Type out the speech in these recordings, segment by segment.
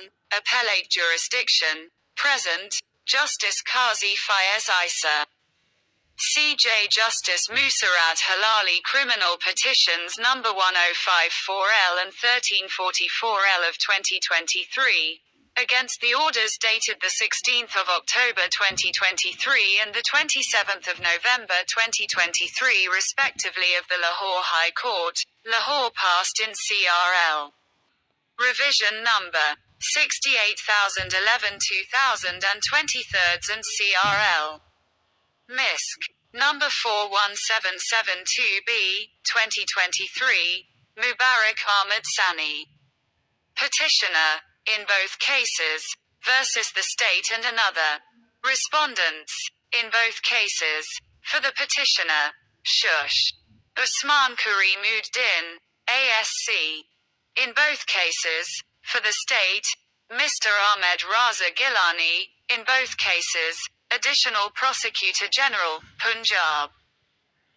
1. Appellate Jurisdiction. Present. Justice Qazi Faez Isa. CJ Justice Musarrat Hilali Criminal Petitions No. 1054L and 1344L of 2023. Against the orders dated the 16th of October 2023 and the 27th of November 2023 respectively of the Lahore High Court, Lahore passed in Crl. Revision number 68,011-2000 and 23rds and Crl. Misc. number 41772B, 2023, Mubarak Ahmad Sani. Petitioner, in both cases, versus the state and another. Respondents, in both cases, for the petitioner, Shush. UsmanKarim-ud-Din, ASC. In both cases, for the state, Mr. Ahmed Raza Gillani, in both cases, Additional Prosecutor-General, Punjab.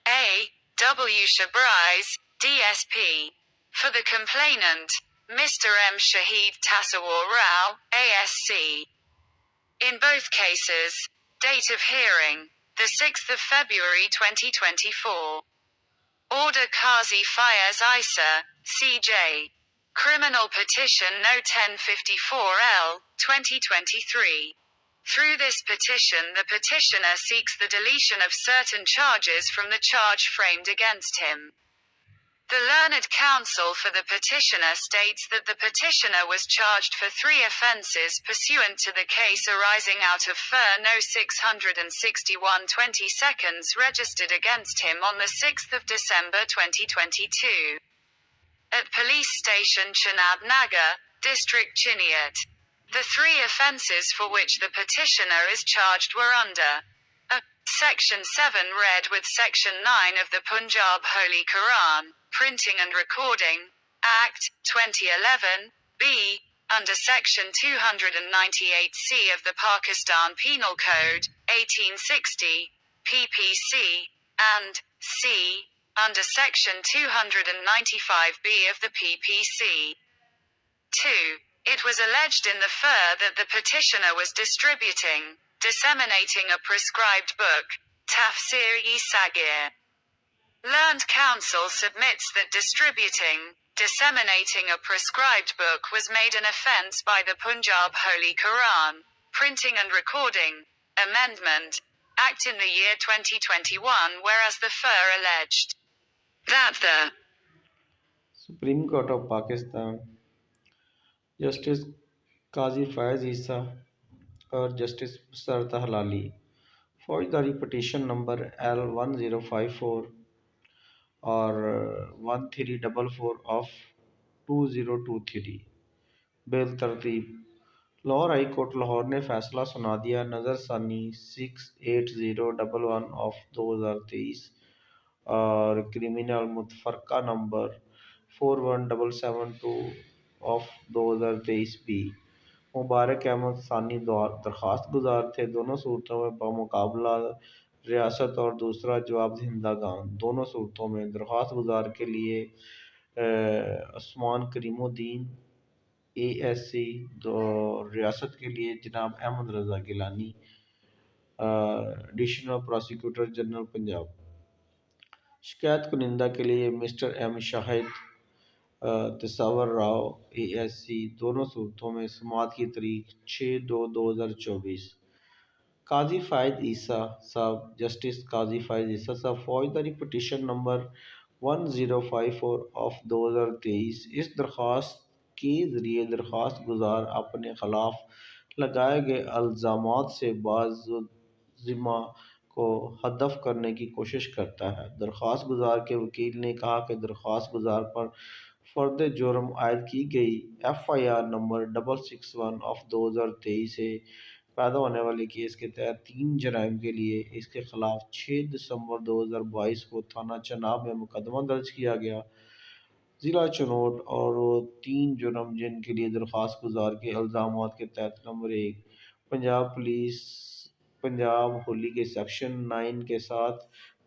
A. W. Shabraiz, DSP. For the complainant, Mr. M. Shahid Tasawar, ASC. In both cases, date of hearing, the 6th of February 2024. Order Qazi Faez Isa, CJ. Criminal Petition No. 1054L, 2023. Through this petition the petitioner seeks the deletion of certain charges from the charge framed against him. The learned counsel for the petitioner states that the petitioner was charged for 3 offences pursuant to the case arising out of FIR No. 661/22 registered against him on the 6th of December 2022. At Police Station Chenab Nagar, District Chiniot. The 3 offences for which the petitioner is charged were under a. Section 7 read with Section 9 of the Punjab Holy Quran, Printing and Recording, Act, 2011, b. Under Section 298C of the Pakistan Penal Code, 1860, ppc, and c. Under Section 295B of the ppc. 2. It was alleged in the FIR that the petitioner was disseminating a prescribed book, Tafsir-e-Sagir. Learned counsel submits that disseminating a prescribed book was made an offence by the Punjab Holy Quran, Printing and Recording, Amendment, Act in the year 2021, whereas the FIR alleged that the Supreme Court of Pakistan justice Qazi Faez Isa और justice Musarrat Hilali फौजदारी petition number L1054 और 1344 of 2023 bell तरतीब Lahore high court Lahore ने फ़ैसला सुना दिया नज़रसानी 68011 of 2023 और criminal मुतफ़रका number 41772 of 2023 भी मुबारक अहमद सानी दरख्वास्त गुजार थे। दोनों सूरतों में बमुकाबला रियासत और दूसरा जवाब दहिंदागान। दोनों सूरतों में दरख्वास्त गुजार के लिए उस्मान-करीमुद्दीन ASC, रियासत के लिए जनाब अहमद रज़ा गिलानी एडिशनल प्रोसिक्यूटर-जनरल पंजाब। शिकायत कुनिंदा के लिए मिस्टर M शाहिद तसावर ASC। दोनों सूरतों में समाअत की तारीख 6/2/2024। काजी फ़ायद ईसा साहब जस्टिस काजी फ़ायद ईसा साहब फौजदारी पटिशन नंबर 1054 ऑफ 2023 इस दरख्वास्त के ज़रिए दरख्वास्त गुजार अपने ख़िलाफ़ लगाए गए इल्ज़ामात से बाज़-ज़िम्मा को हदफ करने की कोशिश करता है। दरख्वास्त गुजार के वकील ने कहा कि दरख्वास्त गुजार पर फ़र्द जुर्म आयद की गई FIR नंबर 661 ऑफ 2023 से पैदा होने वाले केस के तहत 3 जराइम के लिए इसके खिलाफ 6 दिसंबर 2022 को थाना चनाब में मुकदमा दर्ज किया गया। ज़िला चनोट और 3 जुर्म जिनके लिए दरख्वास्त गुजार के इल्ज़ामात के तहत नंबर 1 पंजाब पुलिस पंजाब होली के सेक्शन 9 के साथ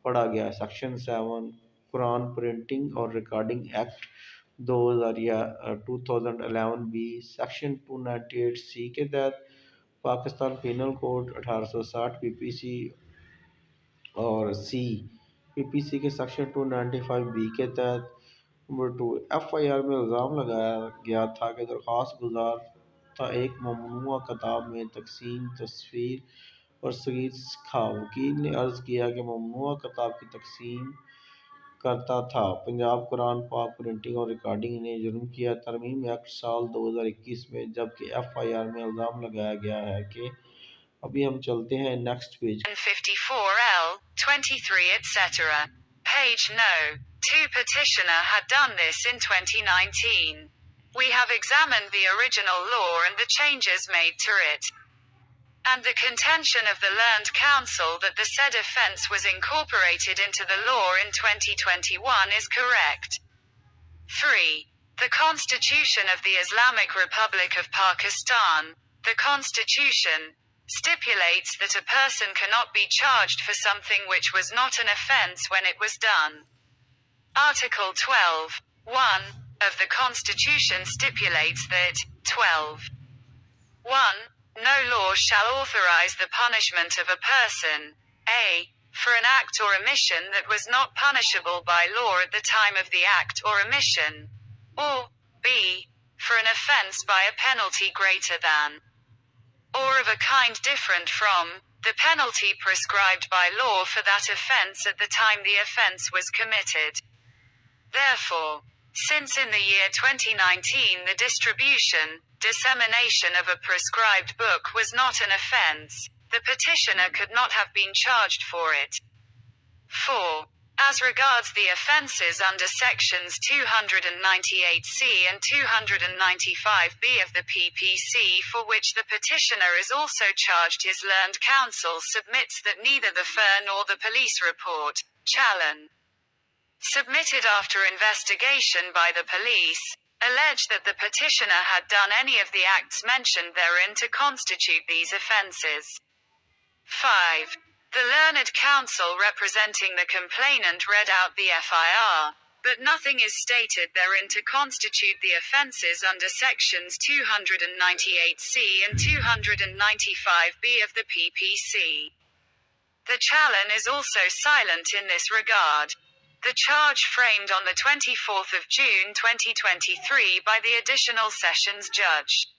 पढ़ा गया। सेक्शन 7 कुरान प्रिंटिंग और रिकॉर्डिंग एक्ट 2011 बी, सेक्शन 298 सी के तहत पाकिस्तान पीनल कोड 1860 पीपीसी और सी पीपीसी के सेक्शन 295 बी के तहत नंबर 2 एफआईआर में इल्ज़ाम लगाया गया था कि दरख्वास्त गुजार था एक ममनुआ किताब में तकसीम तस्वीर और सगीर था। वकील ने अर्ज़ किया कि ममनुआ किताब की तकसीम करता था। पंजाब कुरान पाक प्रिंटिंग और रिकॉर्डिंग ने जुर्म किया। तरमीम एक्ट साल 2021 में, जबकि एफआईआर में इल्ज़ाम लगाया गया है कि अभी हम चलते हैं next page. 54L, 23 etc. Page No. 2 Petitioner had done this in 2019. We have examined the original law and the changes made to it. And the contention of the learned counsel that the said offence was incorporated into the law in 2021 is correct. 3. The Constitution of the Islamic Republic of Pakistan, the Constitution, stipulates that a person cannot be charged for something which was not an offence when it was done. Article 12, 1, of the Constitution stipulates that, 12. 1. No law shall authorize the punishment of a person, a. for an act or omission that was not punishable by law at the time of the act or omission, or b. for an offence by a penalty greater than, or of a kind different from, the penalty prescribed by law for that offence at the time the offence was committed. Therefore, since in the year 2019 the distribution, dissemination of a prescribed book was not an offence, the petitioner could not have been charged for it. 4. As regards the offences under sections 298C and 295B of the PPC for which the petitioner is also charged, his learned counsel submits that neither the FIR nor the police report, Challan, submitted after investigation by the police, alleged that the petitioner had done any of the acts mentioned therein to constitute these offences. 5. The learned counsel representing the complainant read out the FIR, but nothing is stated therein to constitute the offences under sections 298C and 295B of the PPC. The Challan is also silent in this regard. The charge framed on the 24th of June 2023 by the Additional Sessions Judge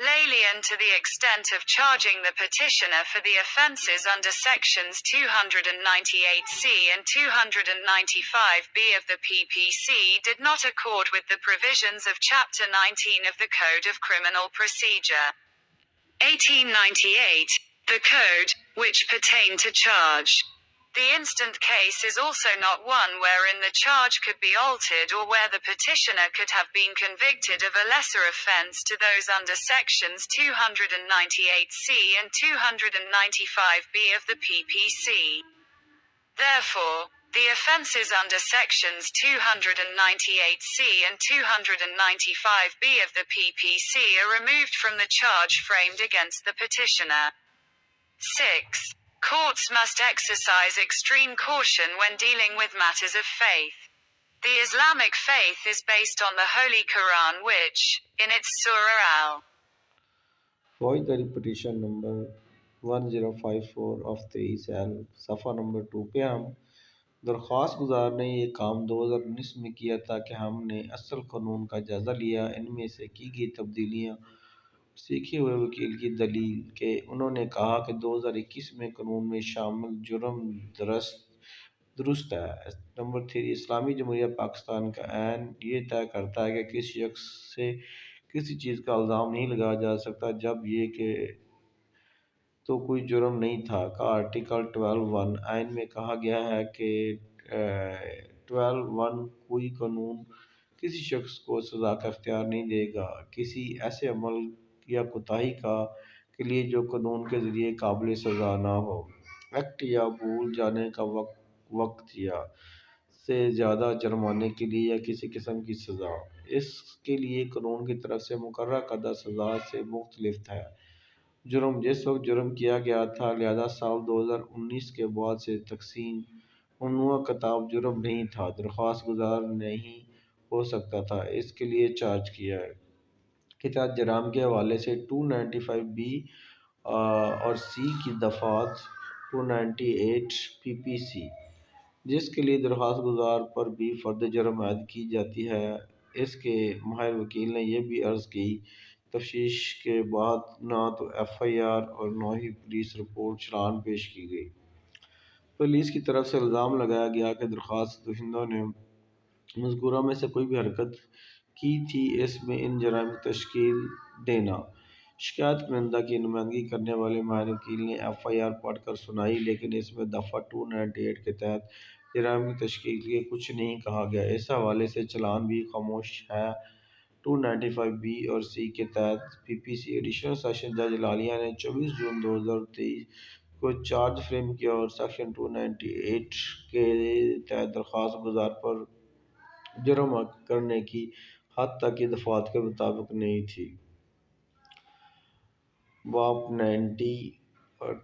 Lalian to the extent of charging the petitioner for the offences under sections 298C and 295B of the PPC did not accord with the provisions of Chapter 19 of the Code of Criminal Procedure 1898, the Code, which pertain to charge. The instant case is also not one wherein the charge could be altered or where the petitioner could have been convicted of a lesser offence to those under sections 298C and 295B of the PPC. Therefore, the offences under sections 298C and 295B of the PPC are removed from the charge framed against the petitioner. 6. Courts must exercise extreme caution when dealing with matters of faith. The Islamic faith is based on the Holy Quran which, in its Surah Al फौजदारी petition number 1054 of 23L, सफ़ा number 2 पे हम दरख्वास्त गुजार ने ये काम 2019 में किया था कि हमने असल कानून का जायज़ा लिया। इनमें से की गई तब्दीलियाँ सीखे हुए वकील की दलील के उन्होंने कहा कि 2021 में कानून में शामिल जुर्म दुरुस्त है। नंबर 3, इस्लामी जमहूरिया पाकिस्तान का ऐन ये तय करता है कि किसी शख्स से किसी चीज़ का इल्ज़ाम नहीं लगाया जा सकता जब ये कि तो कोई जुर्म नहीं था का आर्टिकल 12(1) आइन में कहा गया है कि 12(1) कोई कानून किसी शख्स को सज़ा का इख्तियार नहीं देगा किसी ऐसे अमल या कोताही के लिए जो कानून के ज़रिए काबिल सज़ा ना हो। एक्ट या भूल जाने का वक्त या से ज़्यादा जुर्माने के लिए या किसी किस्म की सज़ा इसके लिए कानून की तरफ से मुकर्रर करदा सज़ा से मुख्तलिफ है। जुर्म जिस वक्त जुर्म किया गया था, लिहाजा साल 2019 के बाद से तकसीम ममनुआ किताब जुर्म नहीं था। दरख्वास्त गुजार नहीं हो सकता था, इसके लिए चार्ज किया है के तहत जराम के हवाले से 295B और सी की दफात 298 PPC, जिसके लिए दरख्वास्त गुजार पर भी फर्द जुर्म आयद की जाती है। इसके माहिर वकील ने यह भी अर्ज़ की, तफ्तीश के बाद ना तो FIR और न ही पुलिस रिपोर्ट चालान पेश की गई। पुलिस की तरफ से इल्ज़ाम लगाया गया कि दरख्वास्त दहिंदों ने मज़कूरा में से कोई भी हरकत की थी, इसमें इन जराइम की तश्कील देना। शिकायत कुनिंदा की नुमाइंदगी करने वाले माहिर वकील ने FIR पढ़ कर सुनाई, लेकिन इसमें दफ़ा 298 के तहत जराइम की तश्कील के कुछ नहीं कहा गया। इस हवाले से चालान भी खामोश है। 295B और C के तहत PPC एडिशनल सेशन जज लालिया ने 24 जून 2023 को चार्ज फ्रेम किया और सेक्शन 298 के तहत दरख्वास्त गुजार पर जुर्म करने की हद तक की दफात के मुताबिक नहीं थी। बाप 90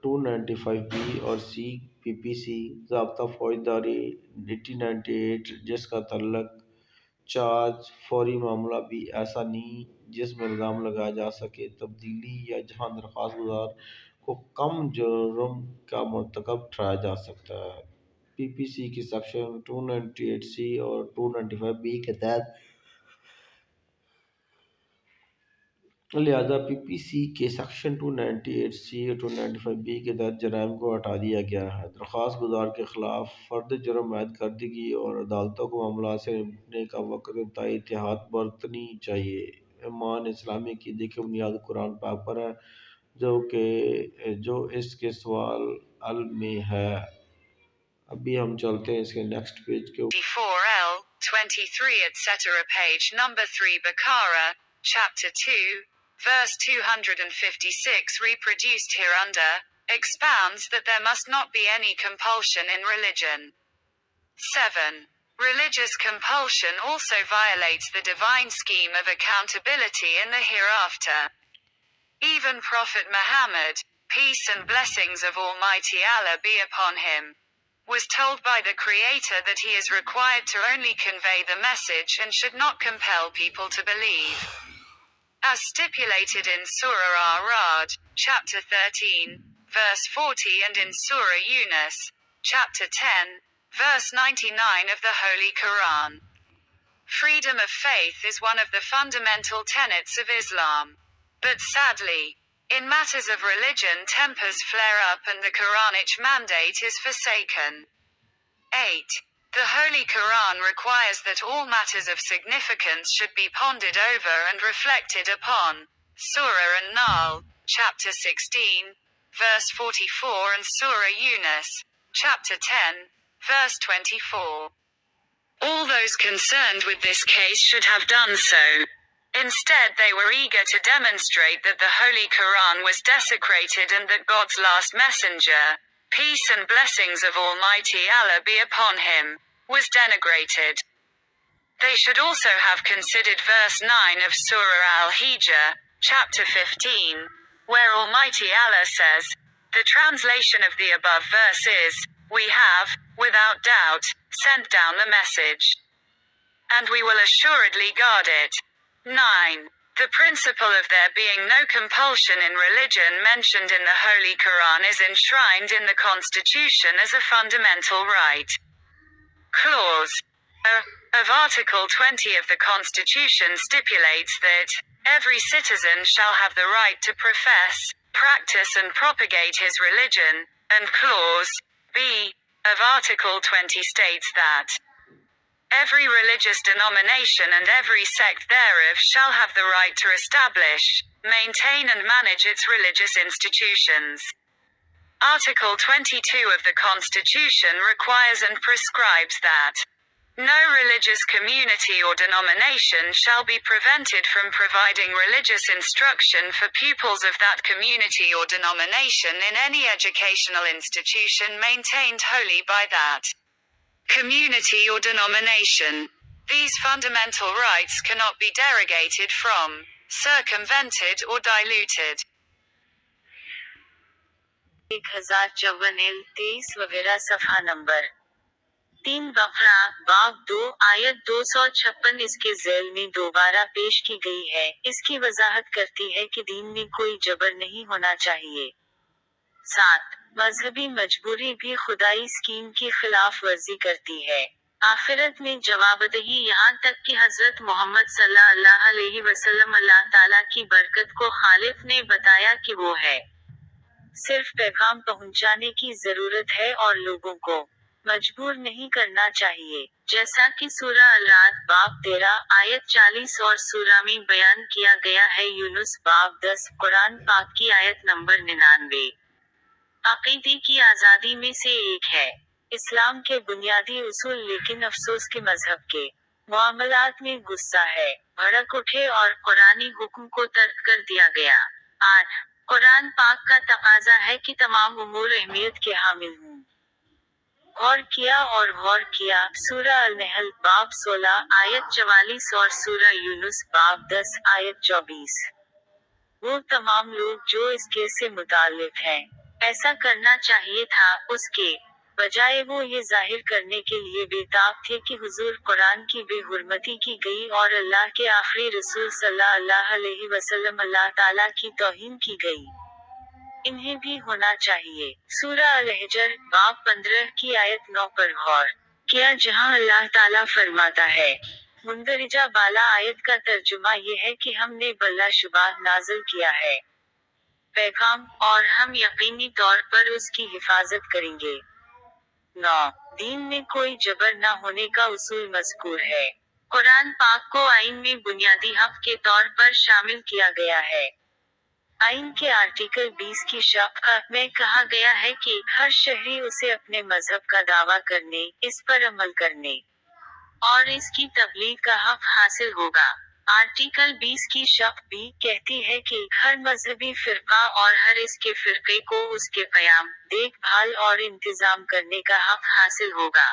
295B और C PPC ज़ाब्ता फौजदारी 1898, जिसका तल्लक चार्ज फौरी मामला भी ऐसा नहीं जिसमें इल्ज़ाम लगाया जा सके, तब्दीली या जहां दरख्वास्त गुजार को कम जुर्म का मरतकब ठहराया जा सकता है। PPC की सेक्शन 298C और 295B के तहत लिहाजा PPC के सेक्शन 298C और 295B के तहत जराइम को हटा दिया गया है। दरख्वास्त गुजार के खिलाफ फर्द जुर्म आयद करदगी और अदालतों को मामला से निपटने का वक्त इंतहाई एहतियात बरतनी चाहिए। ईमान इस्लामी अक़ीदे की बुनियाद कुरान पाक पर है, जो इसके सवाल अल में है। अभी हम चलते हैं इसके नेक्स्ट पेज के 4L 23 etc. page number 3 Bakara, chapter 2, verse 256 reproduced hereunder, expounds that there must not be any compulsion in religion. 7. Religious compulsion also violates the divine scheme of accountability in the hereafter. Even Prophet Muhammad, peace and blessings of Almighty Allah be upon him, was told by the Creator that he is required to only convey the message and should not compel people to believe. As stipulated in Surah Ar-Ra'd, chapter 13, verse 40 and in Surah Yunus, chapter 10, verse 99 of the Holy Quran. Freedom of faith is one of the fundamental tenets of Islam. But sadly, in matters of religion tempers flare up and the Quranic mandate is forsaken. 8. The Holy Quran requires that all matters of significance should be pondered over and reflected upon. Surah An-Nahl, chapter 16, verse 44 and Surah Yunus, chapter 10, verse 24. All those concerned with this case should have done so. Instead, they were eager to demonstrate that the Holy Quran was desecrated and that God's last messenger, peace and blessings of Almighty Allah be upon him, was denigrated. They should also have considered verse 9 of Surah Al-Hijr, chapter 15, where Almighty Allah says, the translation of the above verse is, we have, without doubt, sent down the message, and we will assuredly guard it. 9. The principle of there being no compulsion in religion mentioned in the Holy Quran is enshrined in the Constitution as a fundamental right. Clause of Article 20 of the Constitution stipulates that every citizen shall have the right to profess, practice and propagate his religion, and Clause B of Article 20 states that every religious denomination and every sect thereof shall have the right to establish, maintain and manage its religious institutions. Article 22 of the Constitution requires and prescribes that no religious community or denomination shall be prevented from providing religious instruction for pupils of that community or denomination in any educational institution maintained wholly by that community or denomination. These fundamental rights cannot be derogated from, circumvented or diluted. 1054 वगैरह सफ़ा number 3 बकरा बाब 2 आयत 256 इसके ज़ैल में दोबारा पेश की गई है। इसकी वजाहत करती है कि दीन में कोई जबर नहीं होना चाहिए। 7 मजहबी मजबूरी भी खुदाई स्कीम की खिलाफ वर्जी करती है। आखिरत में जवाबदही यहाँ तक कि हजरत मोहम्मद सल्लल्लाहु अलैहि वसल्लम अल्लाह ताला की बरकत को खालिफ ने बताया कि वो है। सिर्फ पैगाम पहुँचाने की जरूरत है और लोगों को मजबूर नहीं करना चाहिए, जैसा कि सूरा अल-राद बाब 13 आयत 40 और सूरा में बयान किया गया है। यूनुस बाब 10 कुरान पाक की आयत नंबर 99। अक़ीदे की आज़ादी में से एक है इस्लाम के बुनियादी उसूल, लेकिन अफसोस के मजहब के मामलात में गुस्सा है, भड़क उठे और कुरानी हुक्म को तर्क कर दिया गया। 8 कुरान पाक का तकाजा है कि तमाम उमूर अहमियत के हामिल हूँ। गौर किया और गौर किया। सूरा अल-नहल बाब 16 आयत 44 और सूरा यूनुस बाब 10 आयत 24। वो तमाम लोग जो इस केस से मुताल्लिक हैं, ऐसा करना चाहिए था, उसके बजाय वो ये जाहिर करने के लिए बेताब थे कि हुजूर कुरान की बेहुरमती की गई और अल्लाह के आखिरी रसूल सल्लल्लाहु अलैहि वसल्लम अल्लाह ताला की तौहीन की गई। इन्हें भी होना चाहिए। सूरा अल-हिजर बाब 15 की आयत 9 पर गौर किया, जहां अल्लाह ताला फरमाता है, मुंदरिजा बाला आयत का तर्जुमा ये है कि हमने बल्ला शुबा नाज़िल किया है पैगाम, और हम यकीनी तौर पर उसकी हिफाजत करेंगे। 9 दीन में कोई जबर न होने का उसूल मज़कूर है। कुरान पाक को आइन में बुनियादी हक के तौर पर शामिल किया गया है। आइन के आर्टिकल 20 की शर्ह में कहा गया है कि हर शहरी उसे अपने मजहब का दावा करने, इस पर अमल करने और इसकी तबलीग का हक हासिल होगा। आर्टिकल 20 की शर्ह भी कहती है कि हर मजहबी फिरका और हर इसके फिरके को उसके क़याम, देखभाल और इंतजाम करने का हक हासिल होगा।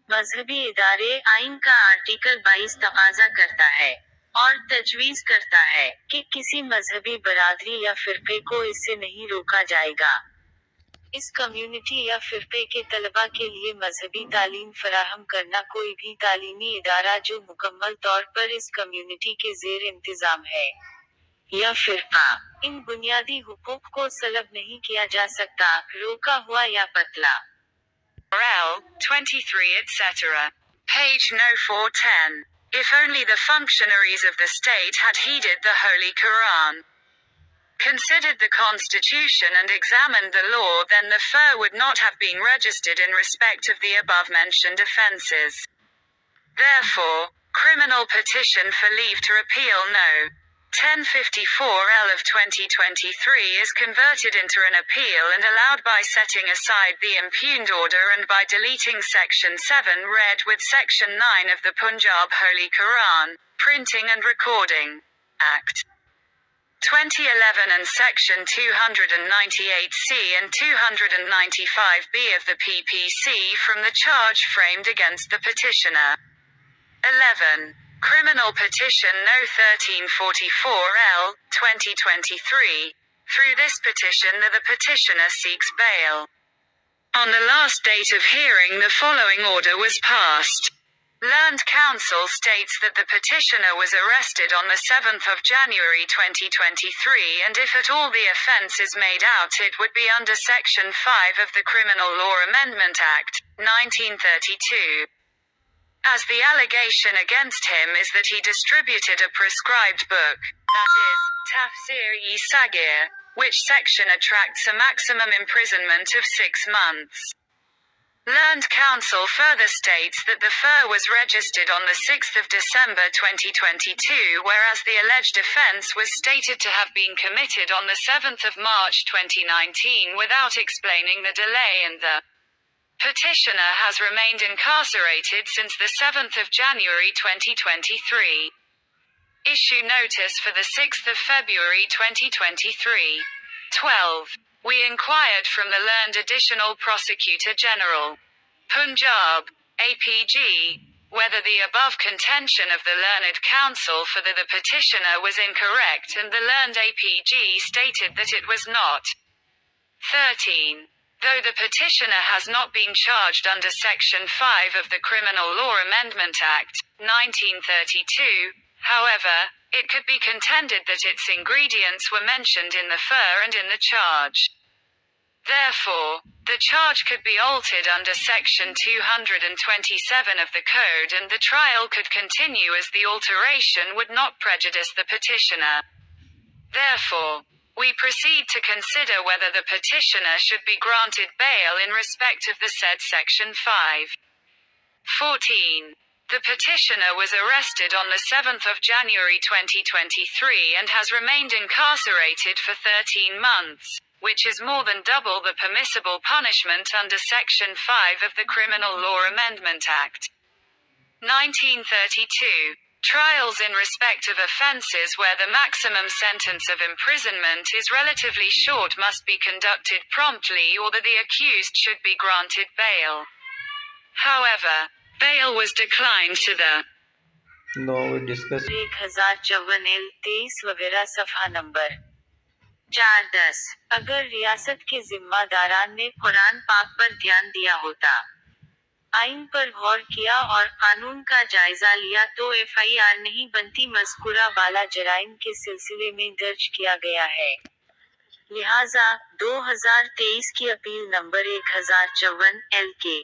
मजहबी इदारे आइन का आर्टिकल 22 तकाजा करता है और तजवीज़ करता है कि किसी मजहबी बरादरी या फिरके को इससे नहीं रोका जाएगा इस कम्युनिटी या फिरके के तलबा के लिए मजहबी तालीम फराहम करना कोई भी तालीमी इदारा जो मुकम्मल तौर पर इस कम्युनिटी के ज़ेर इंतजाम है या फिरका इन बुनियादी हुकूक को सलब नहीं किया जा सकता, रोका हुआ या पतला। Crl.P.1054 etc. Page No 410. If only the functionaries of the state had heeded the Holy Quran, considered the Constitution and examined the law, then the fur would not have been registered in respect of the above-mentioned offences. Therefore, criminal petition for leave to appeal No. 1054L of 2023 is converted into an appeal and allowed by setting aside the impugned order and by deleting Section 7 read with Section 9 of the Punjab Holy Quran, Printing and Recording Act 2011 and Section 298C and 295B of the PPC from the charge framed against the petitioner. 11. Criminal Petition No 1344L, 2023. Through this petition the petitioner seeks bail. On the last date of hearing the following order was passed. Learned Counsel states that the petitioner was arrested on the 7th of January 2023 and if at all the offence is made out it would be under Section 5 of the Criminal Law Amendment Act, 1932. As the allegation against him is that he distributed a prescribed book, that is, Tafsir-e-Sagir, which section attracts a maximum imprisonment of 6 months. Learned Counsel further states that the fur was registered on the 6th of December 2022, whereas the alleged offence was stated to have been committed on the 7th of March 2019 without explaining the delay, and the petitioner has remained incarcerated since the 7th of January 2023. Issue notice for the 6th of February 2023. 12. We inquired from the learned Additional Prosecutor-General, Punjab, APG, whether the above contention of the learned counsel for the petitioner was incorrect, and the learned APG stated that it was not. 13. Though the petitioner has not been charged under Section 5 of the Criminal Law Amendment Act, 1932, however, it could be contended that its ingredients were mentioned in the FIR and in the charge. Therefore, the charge could be altered under Section 227 of the Code and the trial could continue as the alteration would not prejudice the petitioner. Therefore, we proceed to consider whether the petitioner should be granted bail in respect of the said Section 5. 14. The petitioner was arrested on the 7th of January 2023 and has remained incarcerated for 13 months, which is more than double the permissible punishment under Section 5 of the Criminal Law Amendment Act. 1932. Trials in respect of offences where the maximum sentence of imprisonment is relatively short must be conducted promptly or that the accused should be granted bail. However, bail was declined to the Now we discuss 1054 L23 वगैरह सफ़ा number 410। अगर रियासत के जिम्मेदारान ने कुरान पाक पर ध्यान दिया होता, आइन पर गौर किया और कानून का जायजा लिया तो एफआईआर नहीं बनती मज़कूरा वाला जराइम के सिलसिले में दर्ज किया गया है। लिहाजा 2023 की अपील नंबर 1054 एल के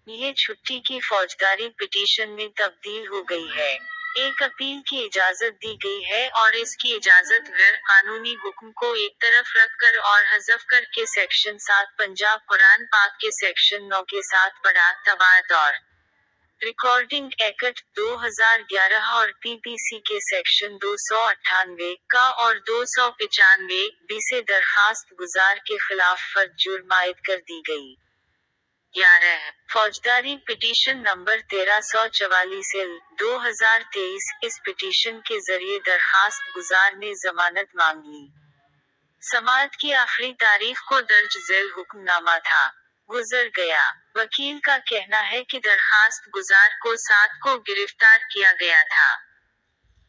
लिए छुट्टी की फौजदारी पिटीशन में तब्दील हो गई है। एक अपील की इजाजत दी गई है और इसकी इजाजत गैर कानूनी हुक्म को एक तरफ रखकर और हज़फ करके सेक्शन 7 पंजाब कुरान पाक के सेक्शन 9 के साथ पढ़ा तवात और रिकॉर्डिंग एक्ट 2011 और पीपीसी के सेक्शन 298 का और 295 बी से दरखास्त गुजार के खिलाफ फर्द जुर्म आयद कर दी गई। 11 फौजदारी पिटीशन नंबर 1344 एल 2023। इस पिटीशन के जरिए दरखास्त गुजार ने जमानत मांग ली। समाअत की आखिरी तारीख को दर्ज झेल हुक्मनामा था, गुजर गया। वकील का कहना है कि दरखास्त गुजार को 7 को गिरफ्तार किया गया था,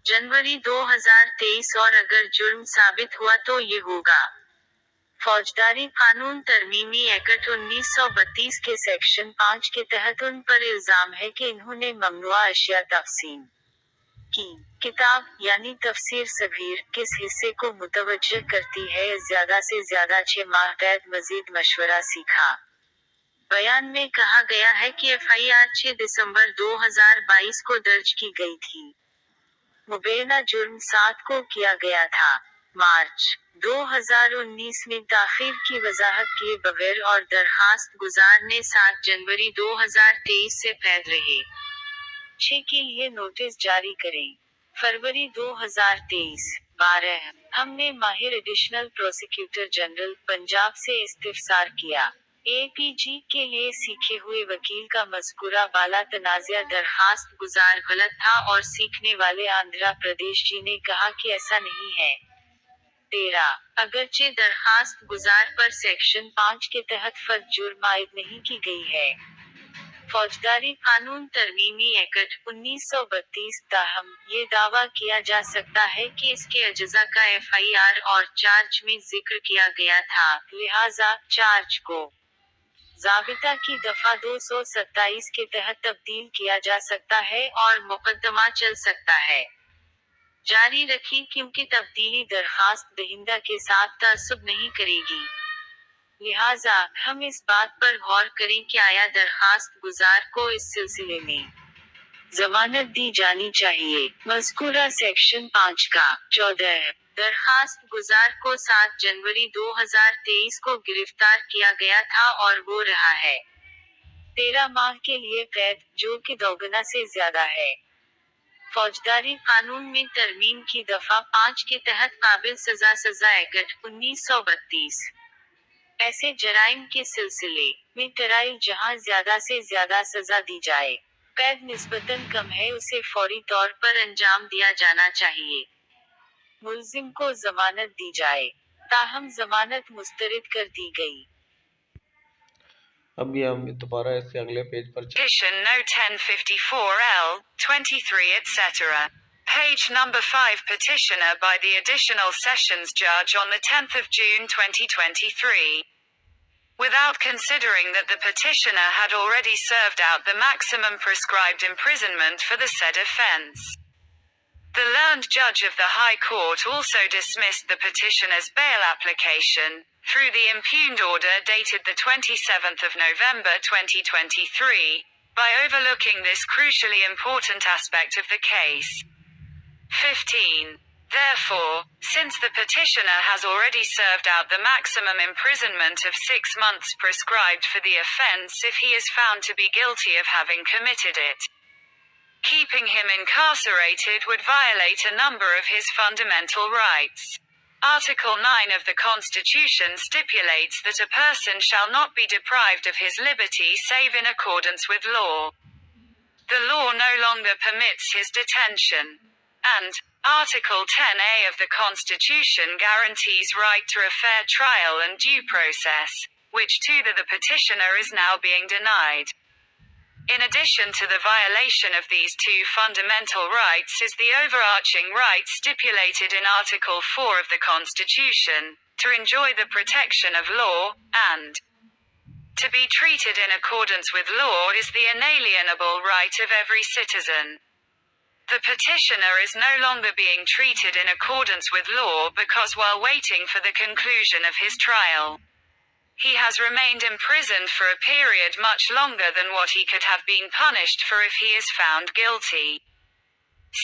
जनवरी 2023 और अगर जुर्म साबित हुआ तो ये होगा। फौजदारी कानून तरमीमी एक्ट 1932 के सेक्शन 5 के तहत उन पर इल्जाम है कि इन्होंने ममनुआ अशिया तक़सीम की किताब यानी तफसीर सगीर किस हिस्से को मुतवज्जह करती है ज्यादा से ज्यादा 6 माह कैद मजीद मशवरा सीखा। बयान में कहा गया है कि एफआईआर 6 दिसंबर 2022 को दर्ज की गई थी। मुबैना जुर्म 7 को किया गया था। मार्च 2019 में ताखीर की वजाहत किए बगैर और दरखास्त गुजार ने 7 जनवरी 2023 से पैद रहे 6 के लिए नोटिस जारी करें। फरवरी 2023 12 हमने माहिर एडिशनल प्रोसिक्यूटर जनरल पंजाब से इस्तिफसार किया। एपीजी के लिए सीखे हुए वकील का मज़कूरा वाला तनाज़ा दरखास्त गुजार गलत था और सीखने वाले आंध्रा प्रदेश जी ने कहा कि ऐसा नहीं है। 13 अगरचे दरखास्त गुजार पर सेक्शन 5 के तहत फर्द जुर्म आयद नहीं की गई है। फौजदारी कानून तरमीमी एक्ट 1932 ताहम ये दावा किया जा सकता है कि इसके अज्जा का एफआईआर और चार्ज में जिक्र किया गया था, लिहाजा चार्ज को ज़ाबिता की दफा 227 के तहत तब्दील किया जा सकता है और मुकदमा चल सकता है। जारी रखी क्योंकि तब्दीली दरखास्त दहिंदा के साथ तासुब नहीं करेगी। लिहाजा हम इस बात पर गौर करें कि आया दरखास्त गुजार को इस सिलसिले में जमानत दी जानी चाहिए। मज़कूरा सेक्शन 5 का 14 दरखास्त गुजार को 7 जनवरी 2023 को गिरफ्तार किया गया था और वो रहा है 13 माह के लिए कैद, जो कि दोगुना से ज्यादा है। फौजदारी कानून में तरमीम की दफा 5 के तहत काबिल सजा एक्ट 1932 ऐसे जराइम के सिलसिले में ट्रायल जहां ज्यादा से ज्यादा सजा दी जाए, कैद निस्बतन कम है, उसे फौरी तौर पर अंजाम दिया जाना चाहिए। मुल्जिम को जमानत दी जाए, ताहम जमानत मुस्तरद कर दी गई। अभी हम दोबारा इससे अगले पेज पर Petition No 1054 L 23 etc. Page number 5 Petitioner by the Additional Sessions Judge on the 10th of June 2023. without considering that the petitioner had already served out the maximum prescribed imprisonment for the said offence. The learned judge of the High Court also dismissed the petitioner's bail application, through the impugned order dated the 27th of November 2023, by overlooking this crucially important aspect of the case. 15. Therefore, since the petitioner has already served out the maximum imprisonment of 6 months prescribed for the offence if he is found to be guilty of having committed it, keeping him incarcerated would violate a number of his fundamental rights. Article 9 of the Constitution stipulates that a person shall not be deprived of his liberty save in accordance with law. The law no longer permits his detention. And Article 10A of the Constitution guarantees right to a fair trial and due process, which too the petitioner is now being denied. In addition to the violation of these two fundamental rights is the overarching right stipulated in Article 4 of the Constitution, to enjoy the protection of law, and to be treated in accordance with law is the inalienable right of every citizen. The petitioner is no longer being treated in accordance with law because while waiting for the conclusion of his trial, he has remained imprisoned for a period much longer than what he could have been punished for if he is found guilty.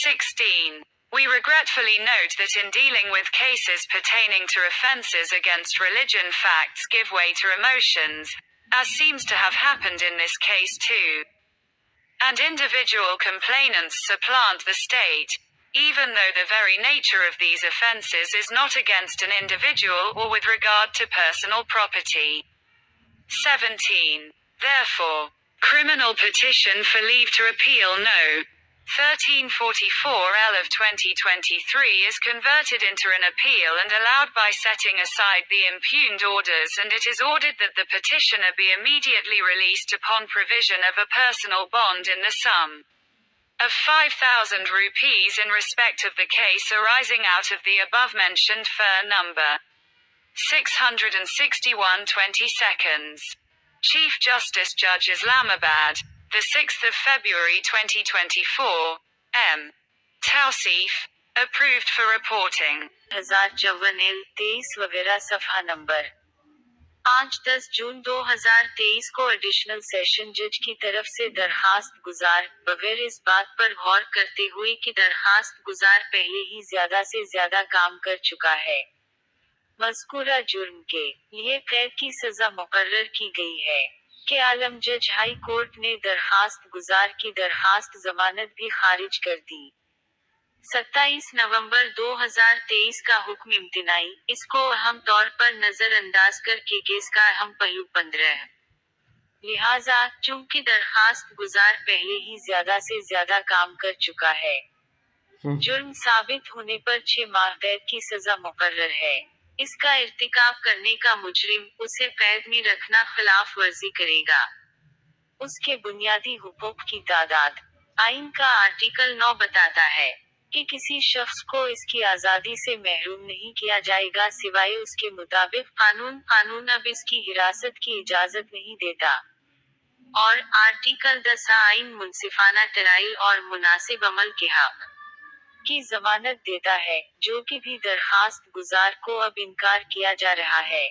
16. We regretfully note that in dealing with cases pertaining to offences against religion, facts give way to emotions, as seems to have happened in this case too. And individual complainants supplant the state, even though the very nature of these offences is not against an individual or with regard to personal property. 17. Therefore, Criminal Petition for Leave to Appeal No. 1344 L of 2023 is converted into an appeal and allowed by setting aside the impugned orders, and it is ordered that the petitioner be immediately released upon provision of a personal bond in the sum of 5,000 rupees in respect of the case arising out of the above-mentioned FIR number 661/22. Chief Justice Judge Islamabad, the 6th of February 2024, M. Tawseef, approved for reporting. 1054 वगैरह सफ़ा number 5-10 जून 2023 को additional session जज की तरफ से दरखास्त गुजार, बगैर इस बात पर गौर करते हुए कि दरखास्त गुजार पहले ही ज्यादा से ज्यादा काम कर चुका है, मज़कूरा जुर्म के लिए कैद की सजा मुकर्रर की गई है, के आलम जज हाई कोर्ट ने दरखास्त गुजार की दरखास्त जमानत भी खारिज कर दी। 27 नवंबर 2023 का हुक्म इम्तिनाई, इसको अहम तौर पर नजरअंदाज करके केस का अहम पहलू 15। लिहाजा, चूंकि दरखास्त गुजार पहले ही ज्यादा से ज्यादा काम कर चुका है, जुर्म साबित होने पर 6 माह कैद की सजा मुकर्रर है। इसका इर्तिकाब करने का मुजरिम उसे कैद में रखना खिलाफ वर्जी करेगा। उसके बुनियादी हुकूक की तादाद। आइन का आर्टिकल 9 बताता है कि किसी शख्स को इसकी आज़ादी से महरूम नहीं किया जाएगा सिवाय उसके मुताबिक कानून अब इसकी हिरासत की इजाजत नहीं देता। और आर्टिकल 10 आइन मुनसिफाना ट्रायल और मुनासिब अमल के हक की जमानत देता है, जो कि भी दरखास्त गुजार को अब इनकार किया जा रहा है।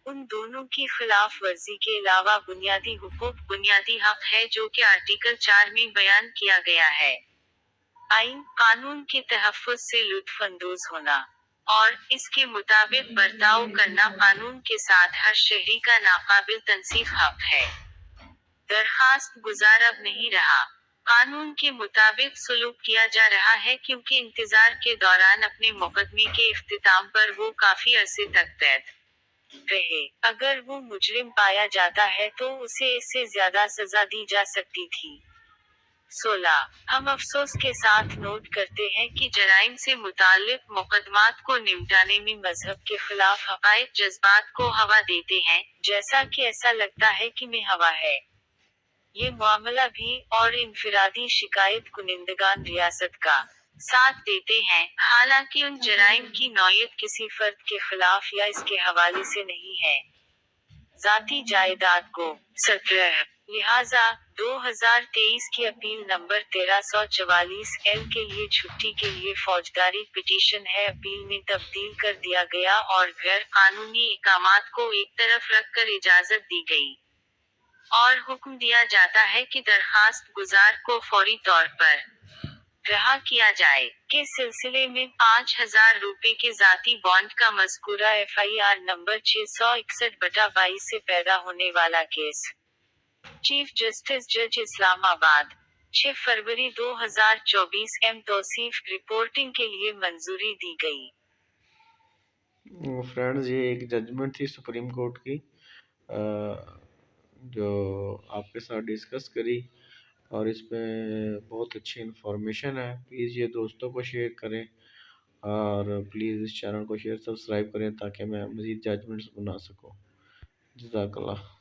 उन दोनों की खिलाफ वर्जी के अलावा बुनियादी हुकूक बुनियादी हक है जो कि आर्टिकल 4 में बयान किया गया है। आइन कानून के तहफ़्फ़ुज़ से लुत्फ़अंदोज़ होना और इसके मुताबिक बर्ताव करना कानून के साथ हर शहरी का नाकाबिल तंसीफ हक है। दरखास्त गुजार अब नहीं रहा। कानून के मुताबिक सलूक किया जा रहा है क्योंकि इंतजार के दौरान अपने मुकदमे के इख्तिताम पर वो काफी अरसे तक कैद रहे। अगर वो मुजरिम पाया जाता है तो उसे इससे ज्यादा सजा दी जा सकती थी। 16. हम अफसोस के साथ नोट करते हैं कि जराइम से मुताल्लिक मुकदमात को निपटाने में मजहब के खिलाफ हक़ाइक़ जज्बात को हवा देते हैं, जैसा कि ऐसा लगता है कि में हवा है। ये मामला भी और इनफिरादी शिकायत कुनिंदगान रियासत का साथ देते हैं, हालांकि उन जराइम की नौयत किसी फर्द के खिलाफ या इसके हवाले से नहीं है। ذاتی جائیداد کو 17 لہذا 2023 کی اپیل نمبر 1344 ایل کے لیے چھٹی کے لیے فوجداری پٹیشن ہے اپیل میں تبدیل کر دیا گیا اور غیر قانونی اقامات کو ایک طرف رکھ کر اجازت دی گئی اور حکم دیا جاتا ہے کہ درخواست گزار کو فوری طور پر رہا کیا جائے کے سلسلے میں 5,000 روپے کے ذاتی بانڈ کا مذکورہ FIR نمبر 661/22 سے پیدا ہونے والا کیس چیف جسٹس جج اسلام آباد 6 فروری 2024 توصیف رپورٹنگ کے لیے منظوری دی گئی۔ فرینڈز یہ ایک ججمنٹ تھی سپریم کورٹ کی جو آپ کے ساتھ ڈسکس کری اور اس میں بہت اچھی انفارمیشن ہے۔ پلیز یہ دوستوں کو شیئر کریں اور پلیز اس چینل کو شیئر سبسکرائب کریں تاکہ میں مزید ججمنٹس بنا سکوں۔ جزاک اللہ۔